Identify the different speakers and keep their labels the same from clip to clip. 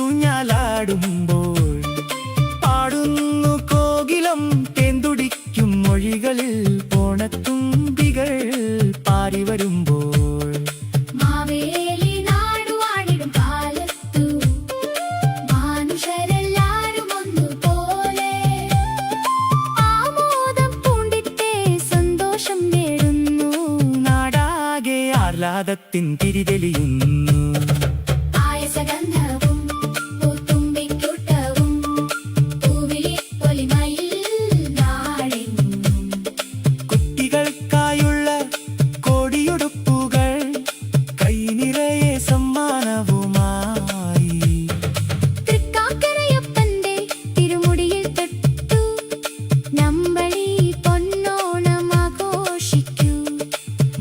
Speaker 1: ഊഞ്ഞാലാടുമ്പോൾ പാടുന്നു കോകിലം തേന്തുടിക്കും മൊഴികളിൽ ഓണത്തുമ്പികൾ പാറി വരുമ്പോൾ
Speaker 2: മാവേലി നാടുവാണിടും കാലത്തു മനുഷ്യരെല്ലാരും ഒന്നുപോലെ ആമോദം പൂണ്ടിട്ടേ സന്തോഷം നേടുന്നു.
Speaker 1: നാടാകെ ആഹ്ലാദത്തിൻ തിരിതെളിയുന്നു.
Speaker 2: ആയസഗന്ധവും പൂത്തുമ്പിക്കൂട്ടവും പൂവിളി പൊലിമയിൽ നാടെങ്ങും
Speaker 1: കുട്ടികൾക്കായുള്ള കോടിയുടുപ്പുകൾ കൈനിറയെ സമ്മാനവുമായി
Speaker 2: തൃക്കാക്കരയപ്പന്റെ തിരുമുടിയിൽ തൊട്ടു നമ്മളീ പൊന്നോണം ആഘോഷിക്കൂ.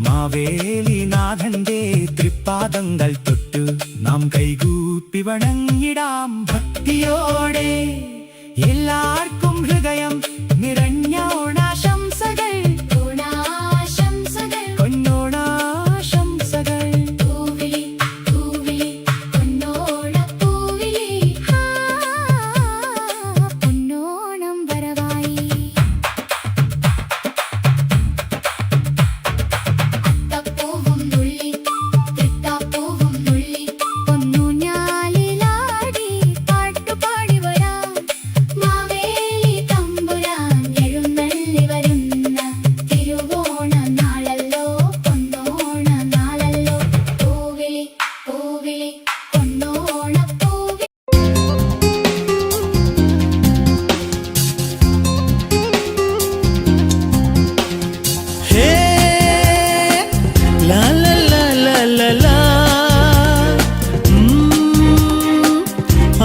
Speaker 1: മാവേലി നാഥന്റെ തൃപ്പാദങ്ങൾ തൊട്ടു നാം കൈകൂപ്പി വണങ്ങിടാം ഭക്തിയോടെ. എല്ലാവർക്കും ഹൃദയം നിറഞ്ഞ ഓണാശംസകൾ,
Speaker 2: ഓണാശംസകൾ,
Speaker 1: പൊന്നോണാശംസകൾ.
Speaker 2: പൂവിളി പൂവിളി പൊന്നോണപ്പൂവിളി, പൊന്നോണം വരവായി. അത്തപ്പൂവും നുള്ളി തൃത്താപ്പൂവും നുള്ളി പൊന്നൂഞ്ഞാലിലാടി പാട്ടുപാടി വരാം. മാവേലി തമ്പുരാൻ എഴുന്നള്ളി വരുന്ന തിരുവോണ നാളല്ലോ പൊന്നോണ നാളല്ലോ. പൂവിളി പൂവിളി പൊന്നോണപ്പൂവിളി.
Speaker 1: ഹേ ലാ ലാ ലാ ലാ ലാ ലാ.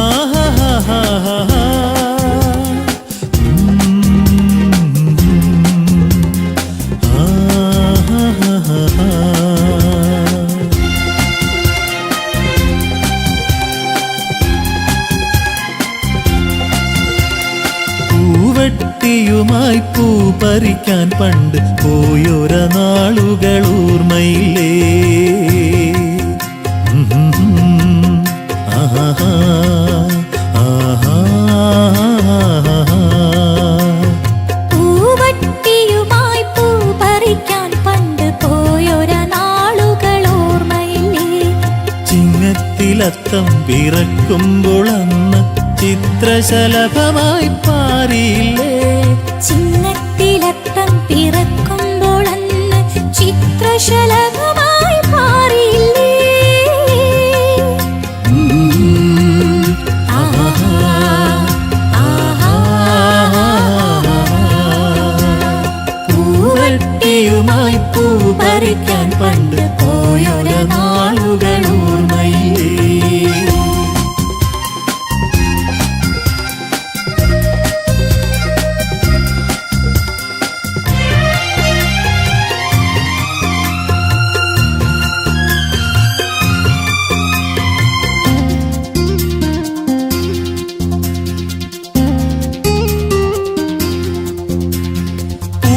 Speaker 1: ആഹാ ഹാ ഹാ ഹാ ഹാ. ആഹാ ഹാ ഹാ ഹാ. പൂവട്ടിയുമായി പൂ പറിക്കാൻ പണ്ട് പോയൊര നാളുകൾ ഓർമ്മയില്ലേ? ആഹാ ആഹാ.
Speaker 2: പൂവട്ടിയുമായി പൂ പറിക്കാൻ പണ്ട് പോയൊര നാളുകൾ ഓർമ്മയില്ലേ?
Speaker 1: ചിങ്ങത്തിലത്തം പിറക്കുമ്പോൾ അന്ന് ചിത്രശലഭമായി പാറിയില്ലേ?
Speaker 2: ചിങ്ങത്തിലത്തം പിറക്കുമ്പോൾ അന്ന് ചിത്രശലഭമായി മാറിയില്ലേ? ആഹാ ആഹാ.
Speaker 1: പൂവട്ടിയുമായി പൂ പറിക്കാൻ പണ്ട് പോയൊര നാളുകൾ ഓർമ്മയില്ലേ?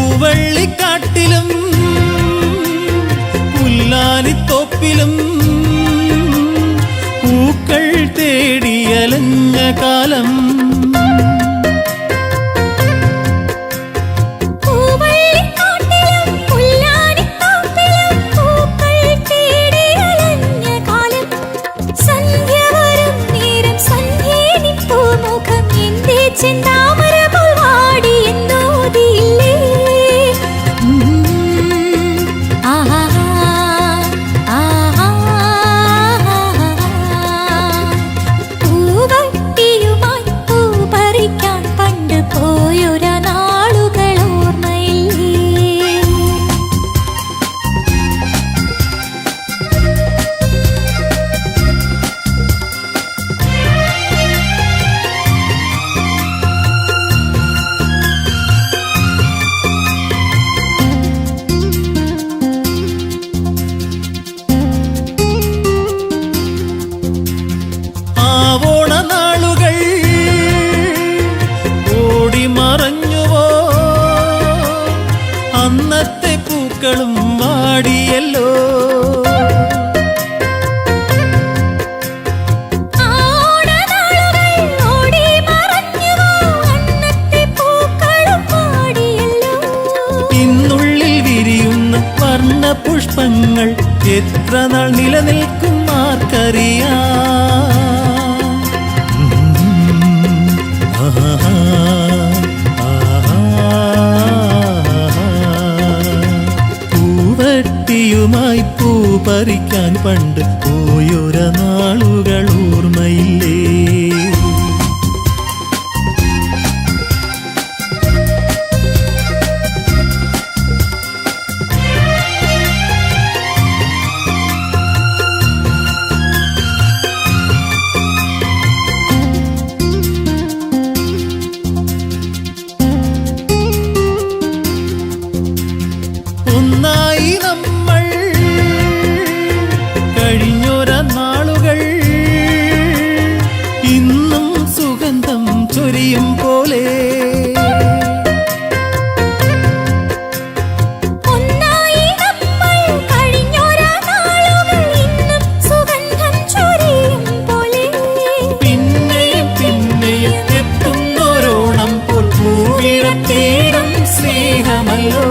Speaker 1: പൂവള്ളിക്കാട്ടിലും പുല്ലാലിത്തോപ്പിലും പൂക്കൾ തേടിയലഞ്ഞ കാലം.
Speaker 2: പൂവള്ളിക്കാട്ടിലും പുല്ലാനിത്തോപ്പിലും പൂക്കൾ തേടിയലഞ്ഞ കാലം. സന്ധ്യ വരും നേരം സന്ധ്യേനിൻ പൂമുഖം എന്തേ ചെന്താമര പോൽ വാടി എന്നോതിയില്ലേ? ആഹാ ആഹാ. പൂവട്ടിയുമായി പൂ പറിക്കാൻ പണ്ട് പോയൊര നാളുകൾ ഓർമ്മയില്ലേ?
Speaker 1: പുഷ്പങ്ങൾ എത്ര നാൾ നിലനിൽക്കും ആർക്കറിയാം. പൂവട്ടിയുമായി പൂ പറിക്കാൻ പണ്ട് പോയൊര നാളുകൾ ഓർമ്മയില്ലേ? ഒന്നായി നമ്മൾ കഴിഞ്ഞൊര നാളുകൾ ഇന്നും സുഗന്ധം ചൊരിയും പോലെ.
Speaker 2: ഒന്നായി നമ്മൾ കഴിഞ്ഞൊരാ നാളുകൾ ഇന്നും സുഗന്ധം ചൊരിയും പോലെ.
Speaker 1: പിന്നെയും പിന്നെയും എത്തുന്നോരോണം പോൽ പൂവിടത്തേടും സ്നേഹമല്ലോ.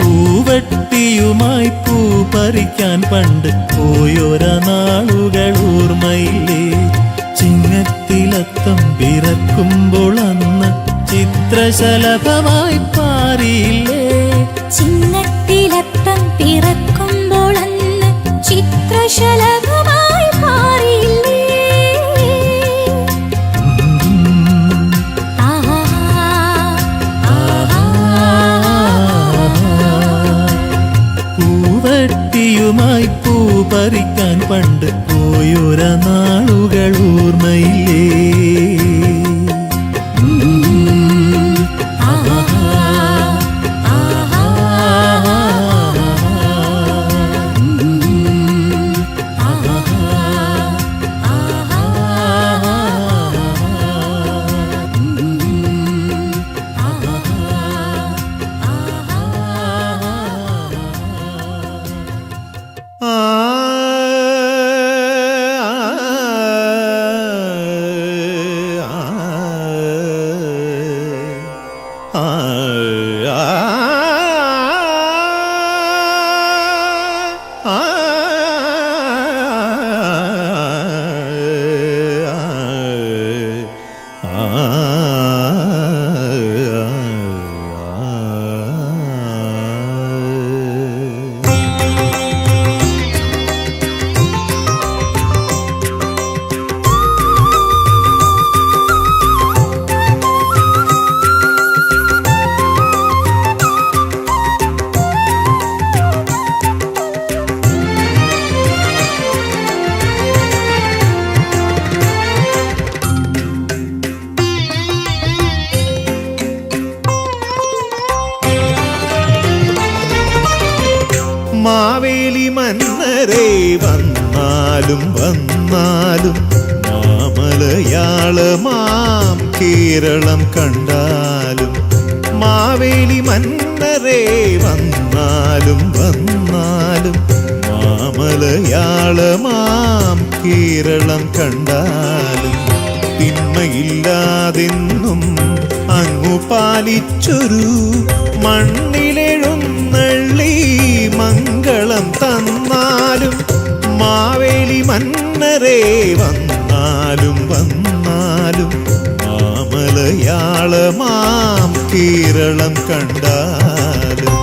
Speaker 1: പൂവട്ടിയുമായി പൂ പറിക്കാൻ പണ്ട് പോയൊര നാളുകൾ ഓർമ്മയില്ലേ? ചിങ്ങത്തിലത്തം പിറക്കുമ്പോൾ അന്ന് ചിത്രശലഭമായി പാറിയില്ലേ?
Speaker 2: ചിങ്ങത്തിലത്തം പിറക്കുമ്പോൾ അന്ന് ചിത്രശലഭമായി മാറിയില്ലേ?
Speaker 1: പൂവട്ടിയുമായി പൂ പറിക്കാൻ പണ്ട് പോയൊര നാളുകൾ ഓർമ്മയില്ലേ?
Speaker 3: മാവേലി മന്നരെ വന്നാലും വന്നാലും മാമലയാളമാം കേരളം കണ്ടാലും. മാവേലി മന്നരെ വന്നാലും വന്നാലും മാമലയാളമാം കേരളം കണ്ടാലും. തിന്മയില്ലാതെന്നും അങ്ങു പാലിച്ചൊരു മണ്ണിലെഴുന്നള്ളി മംഗളം തന്നാലും. മാവേലി മന്നരെ വന്നാലും വന്നാലും മാമലയാളമാം കേരളം കണ്ടാലും.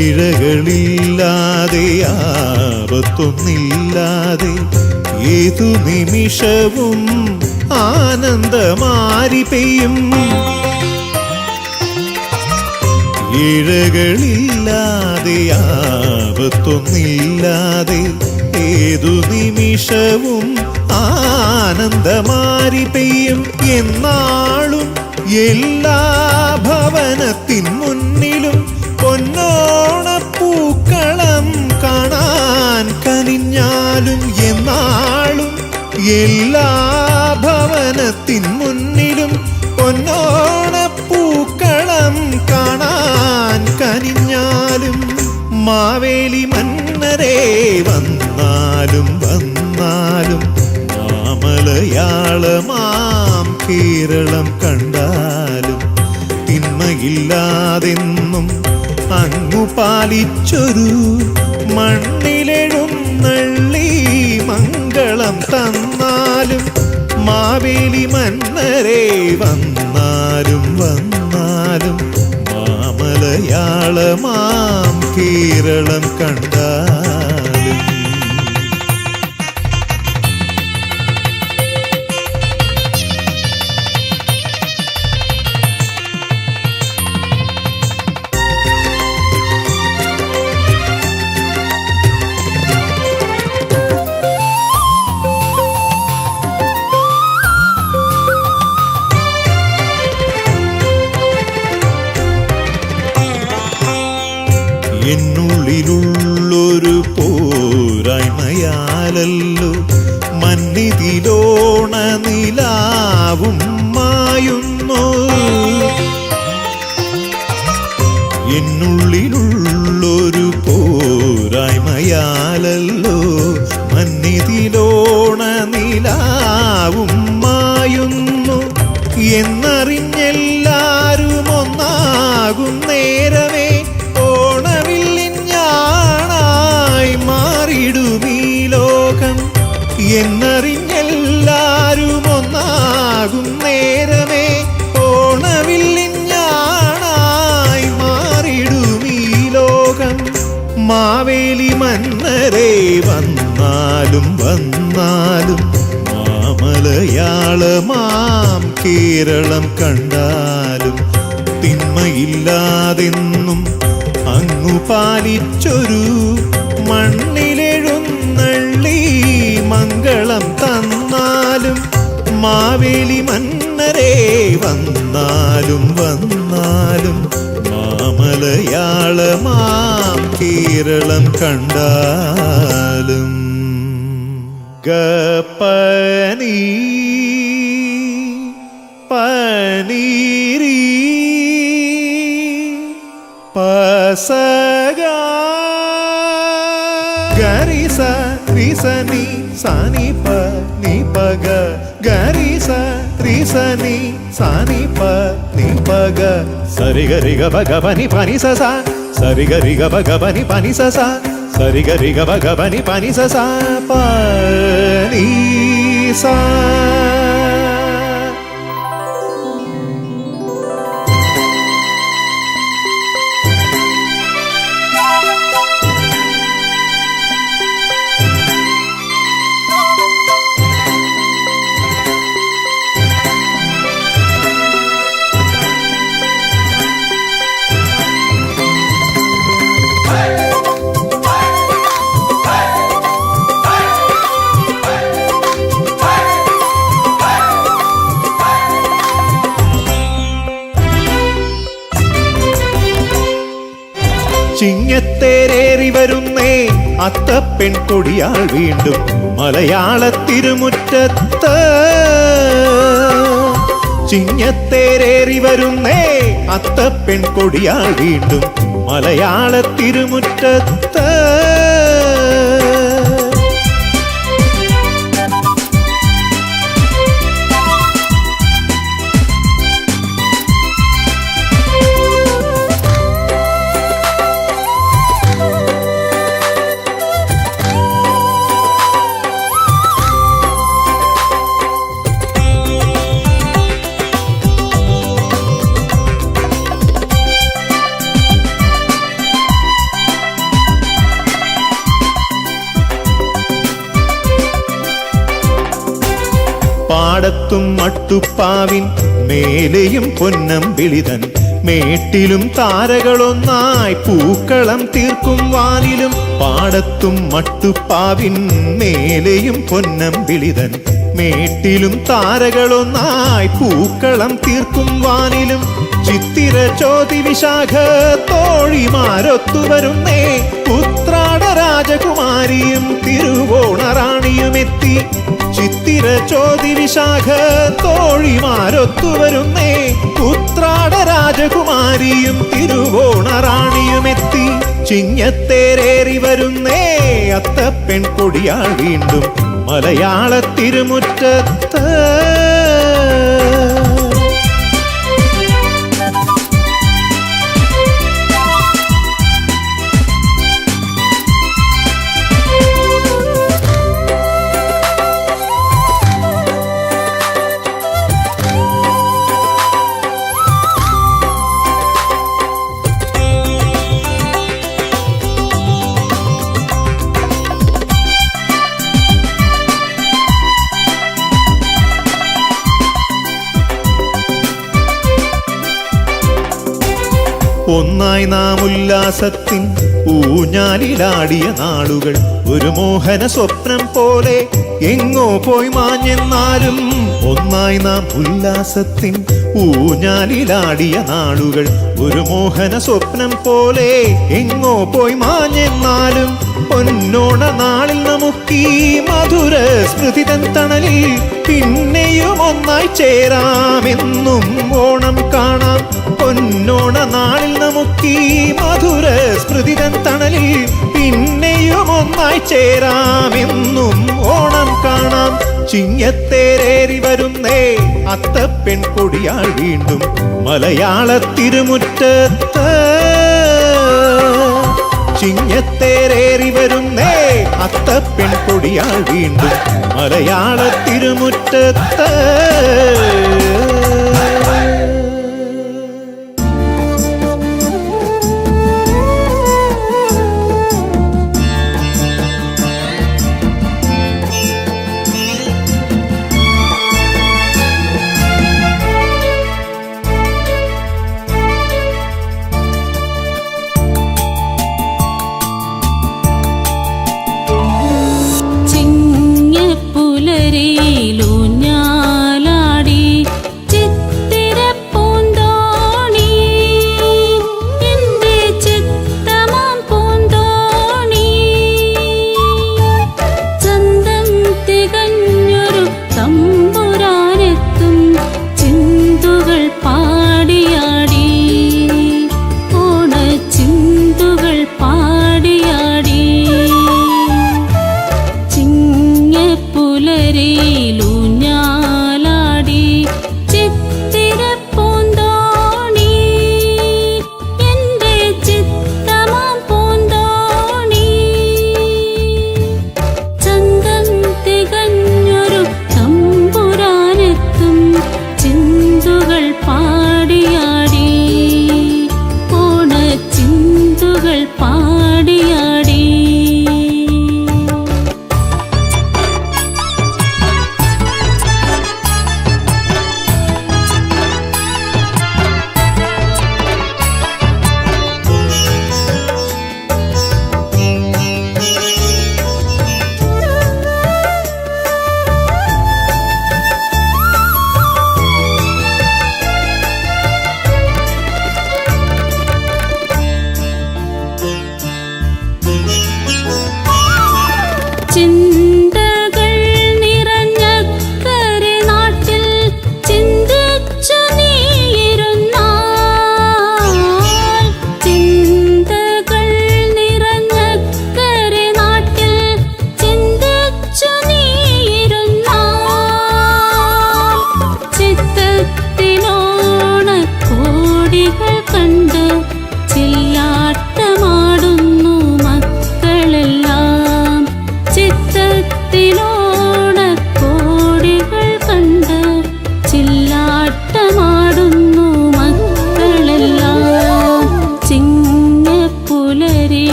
Speaker 3: ഇഴകളില്ലാതെ ആപത്തൊന്നില്ലാതെ ഏതു നിമിഷവും ആനന്ദമാരി പെയ്യും. ഇഴകളില്ലാതെ ആപത്തൊന്നില്ലാതെ ഏതു നിമിഷവും ആനന്ദമാരി പെയ്യും എന്നാളും എല്ലാ ഭവനത്തിൻ മുന്നിലും പൊന്നോണപ്പൂക്കളം കാണാൻ കനിഞ്ഞാലും എന്നാളും എല്ലാ ഭവനത്തിൻ മുന്നിലും പൊന്നോണപ്പൂക്കളം കാണാൻ കനിഞ്ഞാലും മാവേലി മന്നരേ വന്നാലും വന്നാലും മാമലയാളമാം കേരളം കണ്ടാലും തിന്മയില്ലാതെന്നും അങ്ങു പാലിച്ചൊരു മണ്ണിലെഴുന്നള്ളി മംഗളം തന്നാലും മാവേലി മന്നരേ വന്നാലും വന്നാലും മാമലയാളമാം കേരളം കണ്ടാലും എന്നുള്ളിലുള്ളൊരു പോരായ്മയാലല്ലോ മന്നിതിലോണ നിലാവും മായുന്നു എന്നുള്ളിലുള്ളൊരു പോരായ്മയാലല്ലോ മന്നിതിലോണ നിലാവും മായുന്നു എന്നറിഞ്ഞെല്ലാരും ഒന്നാകും നേരമേ മാറിടുമീ ലോകം എന്നറിഞ്ഞെല്ലാരും ഒന്നാകും നേരമേ ഓണവില്ലിഞ്ഞാണായി മാറിടുമീ ലോകം മാവേലി മന്നരേ വന്നാലും വന്നാലും മാമലയാളമാം കേരളം കണ്ടാലും തിന്മയില്ലാതെന്നും അങ്ങു പാലിച്ചൊരു മണ്ണിലെഴുന്നള്ളി മംഗളം തന്നാലും മാവേലി മന്നരേ വന്നാലും വന്നാലും മാമലയാളമാം കേരളം കണ്ടാലും ഗപ്പനീ പനീരീ പസഗ ഗരിസ റിസനി സാനി പ നി പഗ ഗരിസ റിസനി സാനി പ നി പഗ സരി ഗരി ഗ ഭഗ പനി പനി സസ സരി ഗരി ഗ ഭഗ പനി പനി സസ സരി ഗരി ഗ ഭഗ പനി പനി സസ പനി സ ചിങ്ങത്തേരേറി വരുന്നേ അത്തപ്പെൺ കൊടിയാൾ വീണ്ടും മലയാള തിരുമുറ്റത്ത് ചിങ്ങത്തേരേറി വരുന്നേ അത്തപ്പെൺ കൊടിയാൾ വീണ്ടും മലയാള തിരുമുറ്റത്ത് പാടത്തും മട്ടുപ്പാവിൻ മേലെയും പൊന്നം വിളിതൻ മേട്ടിലും താരകളൊന്നായി പൂക്കളം തീർക്കും വാനിലും പാടത്തും മട്ടുപ്പാവിൻ മേലെയും പൊന്നം വിളിതൻ മേട്ടിലും താരകളൊന്നായി പൂക്കളം തീർക്കും വാനിലും ചിത്തിര ചോതി വിശാഖ തോഴിമാരൊത്തുവരുന്നേ ഉത്രാട രാജകുമാരിയും തിരുവോണറാണിയുമെത്തി ചിത്തിര ചോതി വിശാഖ തോഴിമാരൊത്തുവരുന്നേ ഉത്രാട രാജകുമാരിയും തിരുവോണറാണിയുമെത്തി ചിങ്ങത്തേരേറി വരുന്നേ അത്തപ്പെൺ കൊടിയാൾ വീണ്ടും മലയാള തിരുമുറ്റത്ത് ഒന്നായി നാം ഉല്ലാസത്തിൻ ഊഞ്ഞാലിലാടിയ നാളുകൾ ഒരു മോഹന സ്വപ്നം പോലെ എങ്ങോ പോയി മാഞ്ഞെന്നാലും ഒന്നായി നാം ഉല്ലാസത്തിൻ ഊഞ്ഞാലിലാടിയ നാളുകൾ ഒരു മോഹന സ്വപ്നം പോലെ എങ്ങോ പോയി മാഞ്ഞെന്നാലും പൊന്നോണ നാളിൽ നമുക്കീ മധുര സ്മൃതി തൻ തണലിൽ പിന്നെയും ഒന്നായി ചേരാമെന്നും ഓണം കാണാം പൊന്നോണ നാളിൽ നമുക്കീ മധുര സ്മൃതി തൻ തണലിൽ പിന്നെയും ഒന്നായി ചേരാമെന്നും ഓണം കാണാം ചിങ്ങത്തേരേറി വരുന്നേ അത്തപ്പെൺ കൊടിയാൾ വീണ്ടും മലയാള തിരുമുറ്റത്ത് ചിങ്ങത്തേരേറി വരുന്നേ അത്തപ്പെൺ കൊടിയാൾ വീണ്ടും മലയാള തിരുമുറ്റത്ത്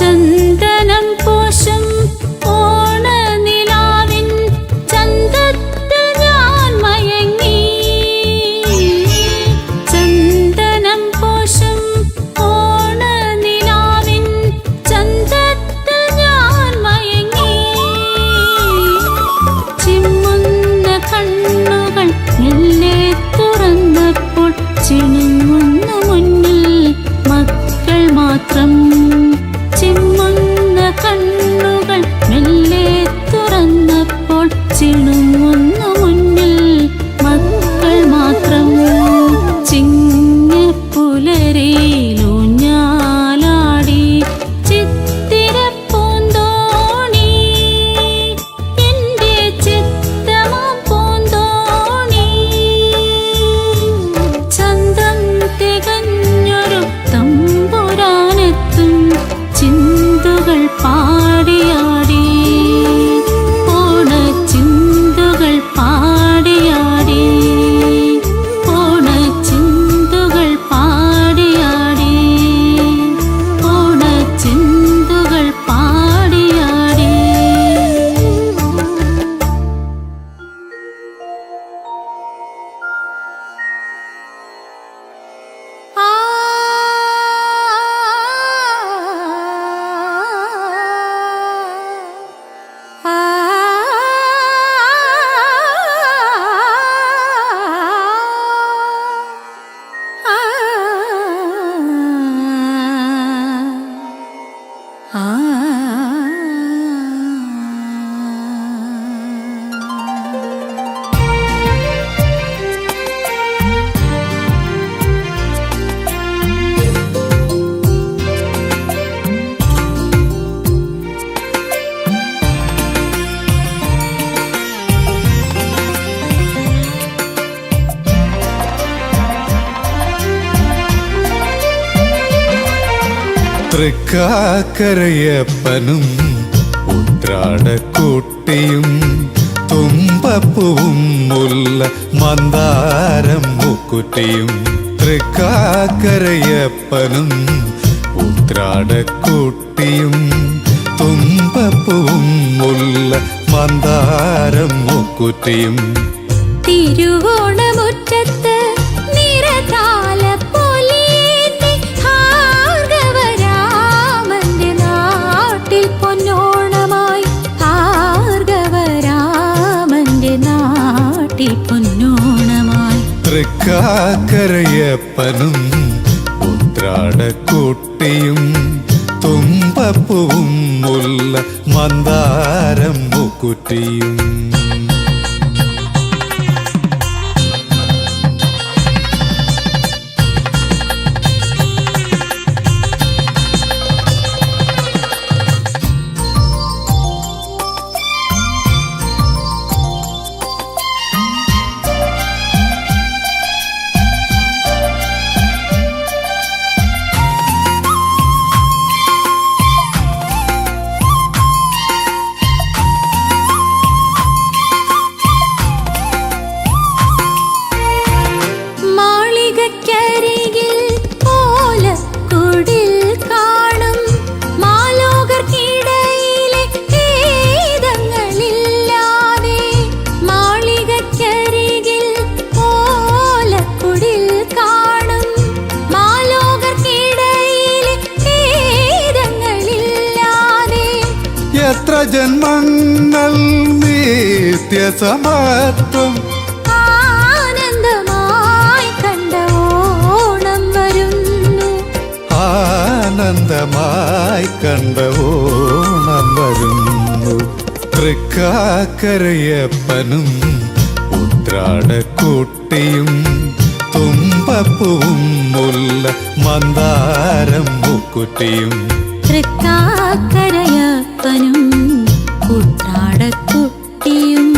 Speaker 2: ചന്ദനം പോഷം ഓണനിലാവിൻ ചന്തത്തിൽ ഞാൻ മയങ്ങി. ചന്ദനം പോഷം ഓണനിലാവിൻ ചന്തത്തിൽ ഞാൻ മയങ്ങി. ചിമ്മുന്ന കണ്ണുകൾ മെല്ലെ തുറന്നപ്പോൾ ചിണുങ്ങുന്ന മുന്നിൽ മക്കൾ മാത്രം. ചിമ്മുന്ന കണ്ണുകൾ മെല്ലെ തുറന്നപ്പോൾ ചിണുങ്ങുന്ന മുന്നിൽ മക്കൾ മാത്രം. ചിങ്ങപ്പുലരിയിലൂഞ്ഞാലാടി ചിത്തിരപ്പൂന്തോണി എൻ്റെ ചിത്തമാം പൂന്തോണി. ചന്തം തികഞ്ഞൊരു തമ്പുരാനെത്തും ചിന്തുകൾ പാടിയാടി. ഓണച്ചിന്തുകൾ പാടിയാടി. ഓണച്ചിന്തുകൾ പാടിയാടി. ഓണച്ചിന്തുകൾ പാടിയാടി. ആ
Speaker 3: തൃക്കാക്കരയപ്പനും ഉത്രാടക്കൂട്ടിയും തുമ്പപ്പൂവും മുല്ല മന്ദാരം മുക്കുറ്റിയും. തൃക്കാക്കരയപ്പനും ഉത്രാടക്കൂട്ടിയും തുമ്പപ്പൂവും മുല്ല മന്ദാരം മുക്കുറ്റിയും.
Speaker 2: തിരുവോണമുറ്റത്ത് നിറതാലപ്പൊലിയേന്തി ഭാർഗവരാമന്റെ നാട്ടിൽ പൊന്നോണമായി. ഭാർഗവരാമന്റെ നാട്ടിൽ പൊന്നോണമായി.
Speaker 3: തൃക്കാക്കരയപ്പനും ഉത്രാടക്കൂട്ടിയും തുമ്പപ്പൂവും മുല്ല മന്ദാരം മുക്കുറ്റിയും.
Speaker 2: മാളികക്കരികിൽ ഓലക്കുടിൽ കാണും മാലോകർക്കിടയിലെ ഭേദങ്ങളില്ലാതെ. മാളികക്കരികിൽ ഓലക്കുടിൽ കാണും മാലോകർക്കിടയിലെ ഭേദങ്ങളില്ലാതെ.
Speaker 3: എത്ര ജന്മങ്ങൾ നിത്യസമത്വം
Speaker 2: ആനന്ദമായി കണ്ട ഓണം വരുന്നു.
Speaker 3: ആനന്ദമായി കണ്ട ഓണം വരുന്നു. തൃക്കാക്കരയപ്പനും ഉത്രാടക്കൂട്ടിയും തുമ്പപ്പൂവും മുല്ല മന്ദാരം മുക്കുറ്റിയും.
Speaker 2: തൃക്കാക്കരയപ്പനും ഉത്രാടക്കുട്ടിയും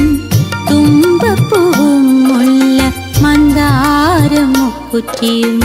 Speaker 2: തുമ്പപ്പൂവും മുല്ല മന്ദാരം മുക്കുറ്റിയും.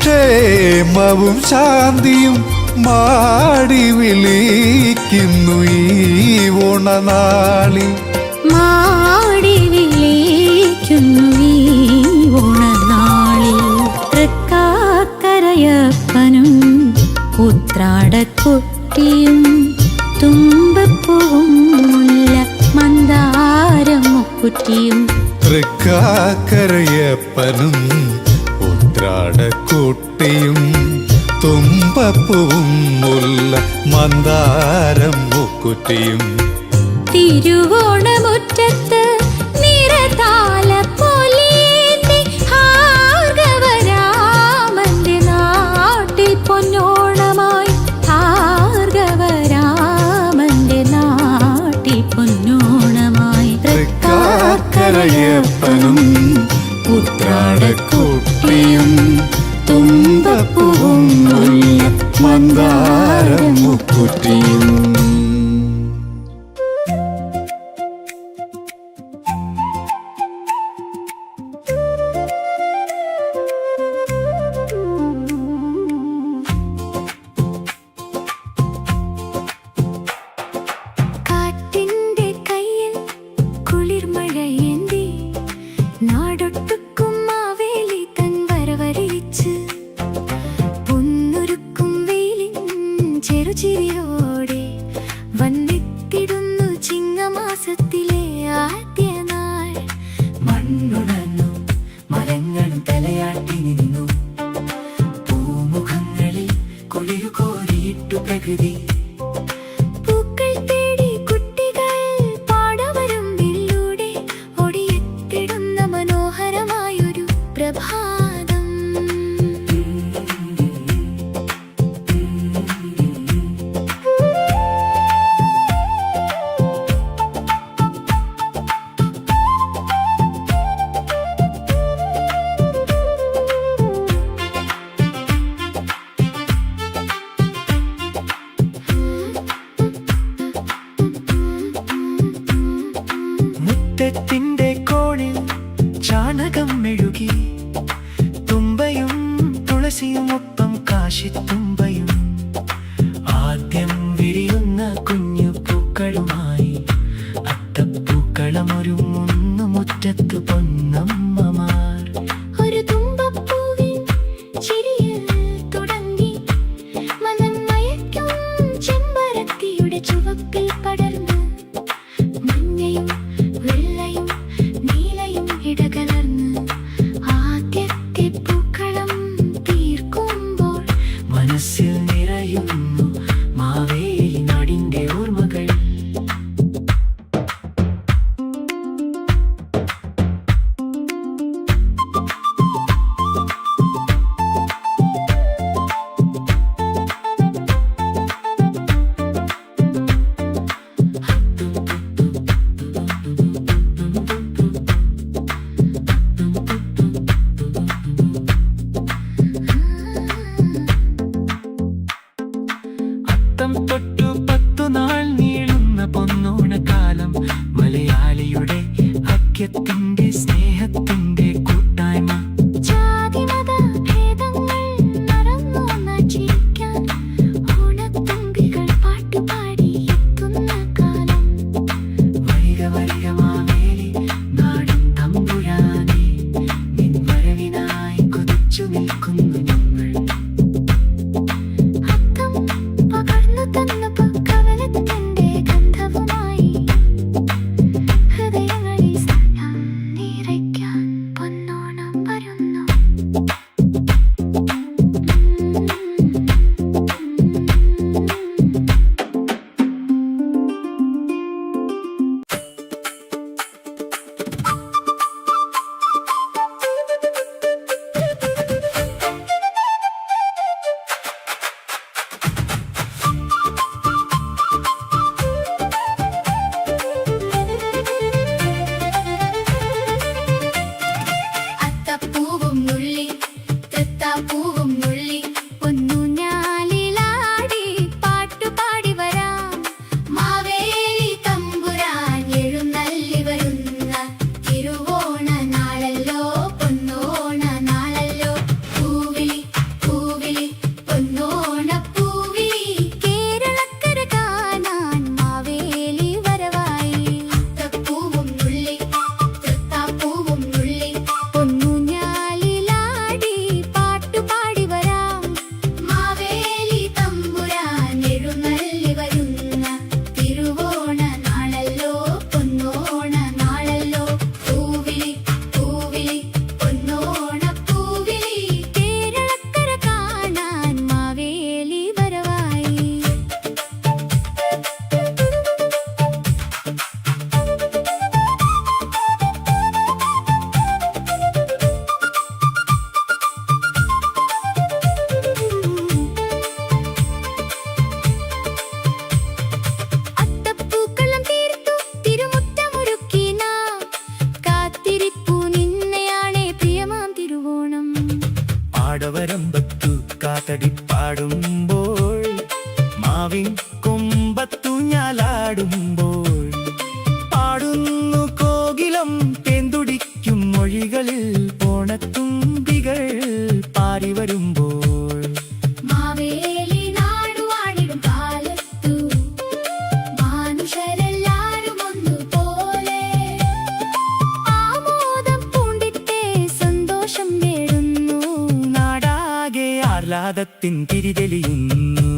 Speaker 4: ക്ഷേമവും ശാന്തിയും മാടി വിളിക്കുന്നു ഈ ഓണനാളിൽ.
Speaker 2: മാടി വിളിക്കുന്നു ഈ ഓണനാളിൽ. തൃക്കാക്കരയപ്പനും ഉത്രാടക്കുട്ടിയും തുമ്പപ്പൂവും മുല്ല മന്ദാരം മുക്കുറ്റിയും.
Speaker 4: തൃക്കാക്കരയപ്പനും ഉത്രാടക്കുട്ടിയും തുമ്പപ്പൂവും മുല്ല മന്ദാരം മുക്കുറ്റിയും.
Speaker 2: തിരുവോണമുറ്റത്ത് നിറതാലപ്പൊലിയേന്തി ഭാർഗവരാമന്റെ നാട്ടിൽ പൊന്നോണമായി. ഭാർഗവരാമന്റെ നാട്ടിൽ പൊന്നോണമായി.
Speaker 4: തൃക്കാക്കരയപ്പനും ഉത്രാടക്കുട്ടിയും തുമ്പപ്പൂവും മുല്ല മന്ദാരം മുക്കുറ്റിയും.
Speaker 2: കാറ്റിന്റെ കയ്യിൽ കുളിർമഴയേന്തി നാടൊട്ടുക്കും മാവേലി തൻ വരവറിയിച്ച് പൊന്നൊരുക്കും വെയിലിൻ ചെറുചിരിയോടെ വന്നെത്തിടുന്നു ചിങ്ങമാസത്തിലെ ആദ്യ നാൾ.
Speaker 5: മണ്ണുണർന്നു മരങ്ങൾ തലയാട്ടി നിന്നു പൂമുഖങ്ങളിൽ കുളിരുകോരിയിട്ടു പ്രകൃതി.
Speaker 2: പൂക്കൾ തേടി കുട്ടികൾ പാടവരമ്പിലൂടെ ഓടിയെത്തിടുന്ന മനോഹരമായൊരു പ്രഭാതം.
Speaker 5: മുറ്റത്തിന്റെ കോണിൽ ചാണകം മെഴുകി തുമ്പയും തുളസിയും ഒപ്പം കാശിത്തുമ്പയും ആദ്യം വിരിയുന്ന കുഞ്ഞു പൂക്കളുമായി അത്തപ്പൂക്കളമൊരുങ്ങുന്നു മുറ്റത്തു പൊന്നമ്മമാർ.
Speaker 2: ഒരു തുമ്പപ്പൂവിൻ ചിരിയിൽ തുടങ്ങി മനം മയക്കും ചെമ്പരത്തിയുടെ ചുവപ്പിൽ പടർന്ന് മഞ്ഞയും വെള്ളയും നീലയും ഇടകലർന്ന് ആദ്യത്തെ പൂക്കളം തീർക്കുമ്പോൾ
Speaker 5: മനസ്സിൽ നിറയുന്നു മാവേലി നാടിന്റെ ഓർമ്മകൾ. അത്തം തൊട്ടു 10 നാൾ നീളുന്ന പൊന്നോണക്കാലം മലയാളിയുടെ ഐക്യത്തിന്റെ സ്നേഹത്തിന്റെ കൂട്ടായ്മ.
Speaker 2: ജാതിമത ഭേദങ്ങൾ മറന്നു ചിരിക്കാൻ ഓണത്തുമ്പികൾ പാട്ടുപാടി എത്തുന്ന കാലം.
Speaker 5: വരിക വരിക മാവേലി നാടൻ തമ്പുരാനെ നിൻ വരവിനായി കൊതിച്ചു നിൽക്കുന്നു ഞങ്ങൾ.
Speaker 2: അത്തം പകർന്നു തന്ന പൂക്കവലത്തിന്റെ ഗന്ധവുമായി ഹൃദയങ്ങളിൽ സ്നേഹം നിറയ്ക്കാൻ.
Speaker 5: നാദത്തിൻ തിരിതെളിയുന്നു